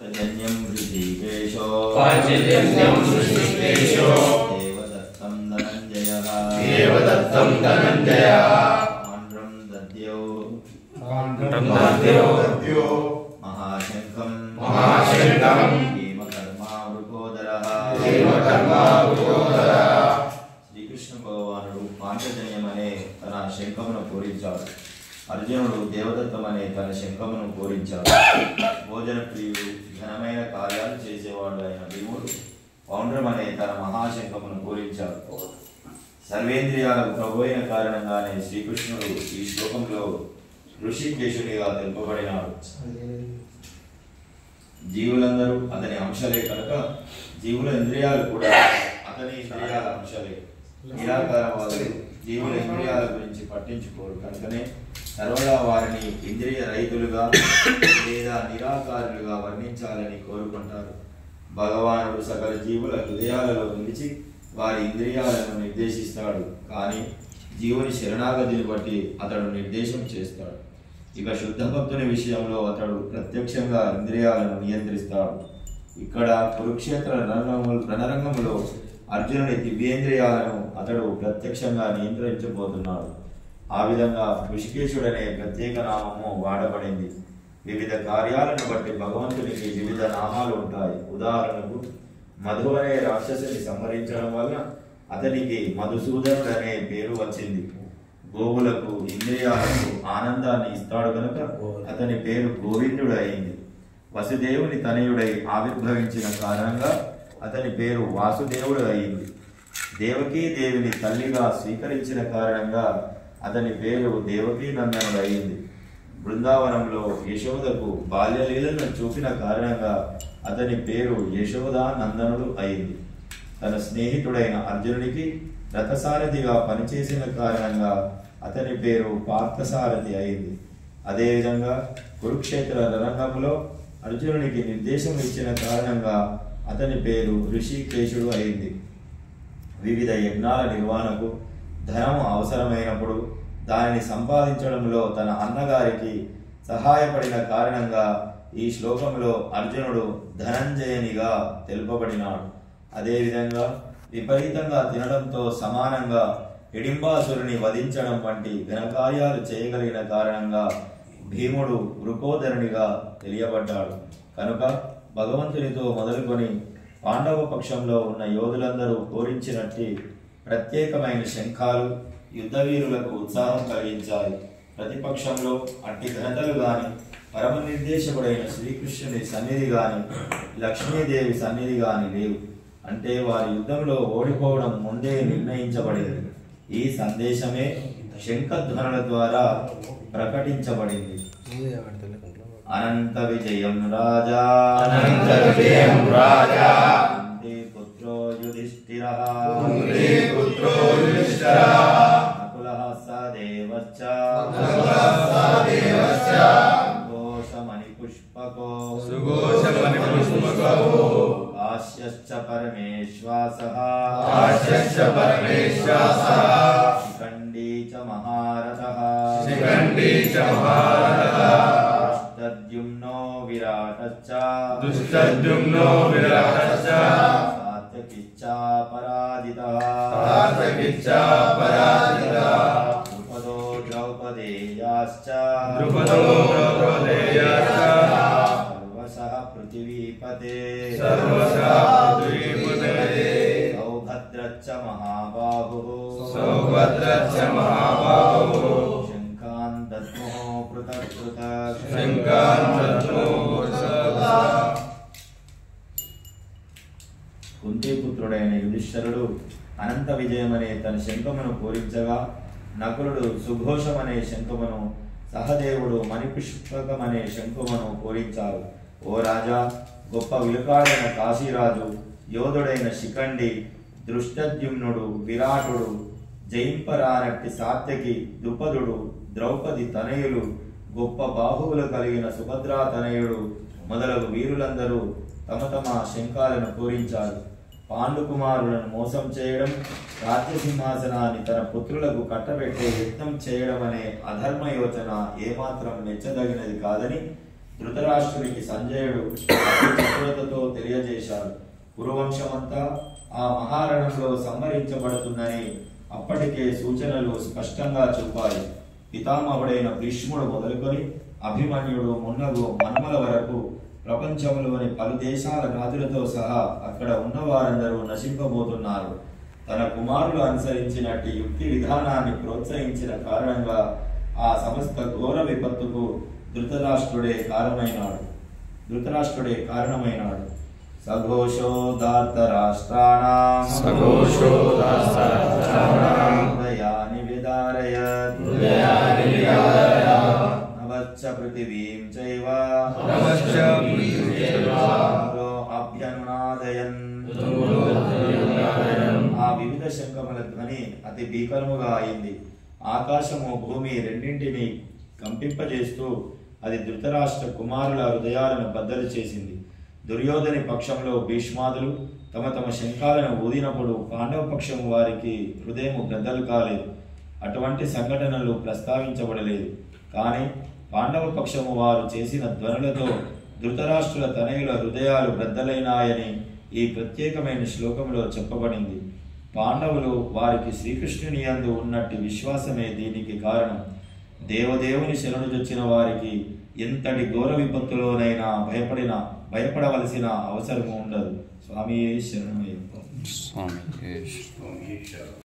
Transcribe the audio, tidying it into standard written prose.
जन्यं ऋषिकेशो देवदत्तं धनञ्जयः आन्द्रं दद्यो महाशङ्खं हेमकर्मा वृकोदरः శ్రీకృష్ణ భగవానుడు పాంచజన్యం అనే తన శంఖమును పూరించాడు. అర్జునుడు దేవదత్తం అనే తన శంఖమును పూరించాడు. భోజన ప్రియుడు ఘనమైన కార్యాలు చేసేవాడు అయిన భీముడు పౌండ్రం అనే తన మహాశంఖమును పూరించాడు. సర్వేంద్రియాలకు ప్రభు అయిన కారణంగానే శ్రీకృష్ణుడు ఈ శ్లోకంలో ఋషికేశునిగా తెలుపబడినాడు. జీవులందరూ అతని అంశలే కనుక జీవుల ఇంద్రియాలు కూడా అతని ఇంద్రియాల అంశలే. నిరాకారవాదులు జీవుల ఇంద్రియాల గురించి పట్టించుకోరు కనుకనే సర్వదా వారిని ఇంద్రియ రహితులుగా లేదా నిరాకారులుగా వర్ణించాలని కోరుకుంటారు. భగవానుడు సకల జీవుల హృదయాలలో నిలిచి వారి ఇంద్రియాలను నిర్దేశిస్తాడు. కానీ జీవుని శరణాగతిని బట్టి అతడు నిర్దేశం చేస్తాడు. ఇక శుద్ధ భక్తుని విషయంలో అతడు ప్రత్యక్షంగా ఇంద్రియాలను నియంత్రిస్తాడు. ఇక్కడ కురుక్షేత్ర రణరంగంలో అర్జునుడి దివ్యేంద్రియాలను అతడు ప్రత్యక్షంగా నియంత్రించబోతున్నాడు. ఆ విధంగా ఋషికేశుడనే ప్రత్యేక నామము వాడబడింది. వివిధ కార్యాలను బట్టి భగవంతునికి వివిధ నామాలు ఉంటాయి. ఉదాహరణకు మధు అనే రాక్షసుని సంహరించడం వల్ల అతనికి మధుసూదనుడు అనే పేరు వచ్చింది. గోవులకు ఇంద్రియాలకు ఆనందాన్ని ఇస్తాడు కనుక అతని పేరు గోవిందుడు అయింది. వసుదేవుని తనయుడై ఆవిర్భవించిన కారణంగా అతని పేరు వాసుదేవుడు అయింది. దేవకీ దేవిని తల్లిగా స్వీకరించిన కారణంగా అతని పేరు దేవకీ నందనుడు అయింది. బృందావనంలో యశోదకు బాల్యలీలను చూపిన కారణంగా అతని పేరు యశోదా నందనుడు అయింది. తన స్నేహితుడైన అర్జునుడికి రథసారథిగా పనిచేసిన కారణంగా అతని పేరు పార్థసారథి అయింది. అదేవిధంగా కురుక్షేత్ర రణరంగంలో అర్జునునికి నిర్దేశం ఇచ్చిన కారణంగా అతని పేరు ఋషికేశుడు అయింది. వివిధ యజ్ఞాల నిర్వహణకు ధనము అవసరమైనప్పుడు దానిని సంపాదించడంలో తన అన్నగారికి సహాయపడిన కారణంగా ఈ శ్లోకంలో అర్జునుడు ధనంజయనిగా తెలుపబడినాడు. అదేవిధంగా విపరీతంగా తినడంతో సమానంగా హిడింబాసురుని వధించడం వంటి ఘనకార్యాలు చేయగలిగిన కారణంగా భీముడు వృకోదరునిగా తెలియబడ్డాడు. కనుక భగవంతునితో మొదలుకొని పాండవ పక్షంలో ఉన్న యోధులందరూ పూరించినట్టి ప్రత్యేకమైన శంఖాలు యుద్ధవీరులకు ఉత్సాహం కలిగించాయి. ప్రతిపక్షంలో అట్టి ఘనతలు గాని పరమ నిర్దేశకుడైన శ్రీకృష్ణుని సన్నిధి గాని లక్ష్మీదేవి సన్నిధి గాని లేవు. అంటే వారి యుద్ధంలో ఓడిపోవడం ముందే నిర్ణయించబడింది. ఈ సందేశమే శంఖధ్వనుల ద్వారా ప్రకటించబడింది. అనంత విజయం రాజా పుత్రో యుధిష్ఠిరః నకులః సదేవశ్చ సుఘోషమణి పుష్పకో కాశ్యశ్చ పరమేశ్వాసః శిఖండీ చ మహారథః దుష్టద్యుమ్నో విరాటశ్చ సాత్యకిశ్చ పరాజితః ద్రుపదో ద్రౌపదేయాశ్చ సర్వశః పృథివీపతే సౌభద్రశ్చ మహాబాహుః శంఖాన్ దద్ముః పృథక్ పృథక్. కుంతీపుత్రుడైన యుధిష్ఠిరుడు అనంత విజయమనే తన శంఖమును పూరించగా నకులుడు సుఘోషమనే శంఖమును సహదేవుడు మణిపుష్పకమనే శంఖమును పూరించారు. ఓ రాజా, గొప్ప విలుకాడైన కాశీరాజు, యోధుడైన శిఖండి, దృష్టద్యుమ్నుడు, విరాటుడు, జయింపరానట్టి సాత్యకి, ద్రుపదుడు, ద్రౌపది తనయులు, గొప్ప బాహువులు కలిగిన సుభద్రా తనయుడు మొదలగు వీరులందరూ తమ తమ శంఖాలను పూరించారు. పాండుకుమారులను మోసం చేయడం, రాజ్యసింహాసనాన్ని తన పుత్రులకు కట్టబెట్టే యత్నం చేయడం అనే అధర్మ యోచన ఏమాత్రం మెచ్చదగినది కాదని ధృతరాష్ట్రునికి సంజయుడు చతురతతో తెలియజేశాడు. కురువంశమంతా ఆ మహారణంలో సంహరించబడుతుందని అప్పటికే సూచనలు స్పష్టంగా చూపాయి. పితామహుడైన భీష్ముడు మొదలుకొని అభిమన్యుడు మున్నగు మన్మల వరకు ప్రపంచంలోని పలు దేశాల రాజులతో సహా అక్కడ ఉన్న వారందరూ నశింపబోతున్నారు. తన కుమారులు అనుసరించినట్టి యుక్తి విధానాన్ని ప్రోత్సహించిన కారణంగా ఆ సమస్త ఘోర విపత్తుకు ధృతరాష్ట్రుడే కారణమైనాడు. సఘోషోదార్తరాష్ట్రాణాం హృదయాని విదారయత్ నవచ్చ పృథివీం చైవ అభ్యనునాదయన్. ఆ వివిధ శంఖముల ధ్వని అతి భీకరముగా అయింది. ఆకాశము భూమి రెండింటిని కంపింపజేస్తూ అది ధృతరాష్ట్ర కుమారుల హృదయాలను బద్దలు చేసింది. దుర్యోధని పక్షంలో భీష్మాదులు తమ తమ శంఖాలను ఊదినప్పుడు పాండవ పక్షము వారికి హృదయం బద్దలు కాలేదు. అటువంటి సంఘటనలు ప్రస్తావించబడలేదు. కానీ పాండవ పక్షము వారు చేసిన ధ్వనులతో ధృతరాష్ట్రుల తనయుల హృదయాలు బద్దలైనాయని ఈ ప్రత్యేకమైన శ్లోకంలో చెప్పబడింది. పాండవులు వారికి శ్రీకృష్ణుని యందు ఉన్నట్టి విశ్వాసమే దీనికి కారణం. దేవదేవుని శరణుజొచ్చిన వారికి ఎంతటి ఘోర విపత్తులోనైనా భయపడవలసిన అవసరము ఉండదు. స్వామియే శరణమయ్యప్ప.